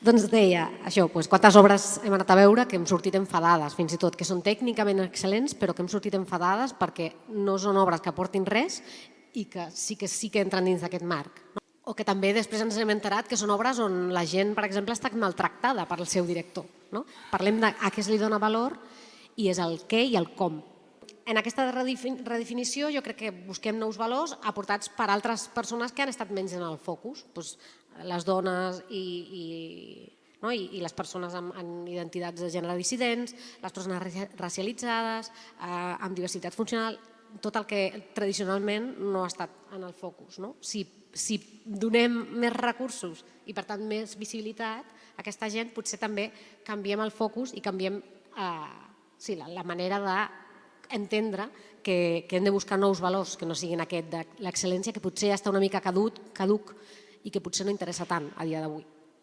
Doncs deia això, quantes obres hem anat a veure que hem sortit enfadades, fins i tot, que són tècnicament excel·lents, però que hem sortit enfadades perquè no són obres que aportin res i que sí que entren dins d'aquest marc. O que també després ens hem enterat que són obres on la gent, per exemple, ha estat maltractada per el seu director. Parlem de a què es li dona valor i és el què i el com. En aquesta redefinició jo crec que busquem nous valors aportats per altres persones que han estat menys en el focus, les dones i les persones amb identitats de gènere dissidents, les persones racialitzades, amb diversitat funcional, tot el que tradicionalment no ha estat en el focus. Si donem més recursos i per tant més visibilitat a aquesta gent, potser també canviem el focus i canviem la manera d'entendre que hem de buscar nous valors que no siguin aquest de l'excel·lència, que potser ja està una mica caduc i que potser no interessa tant a dia d'avui.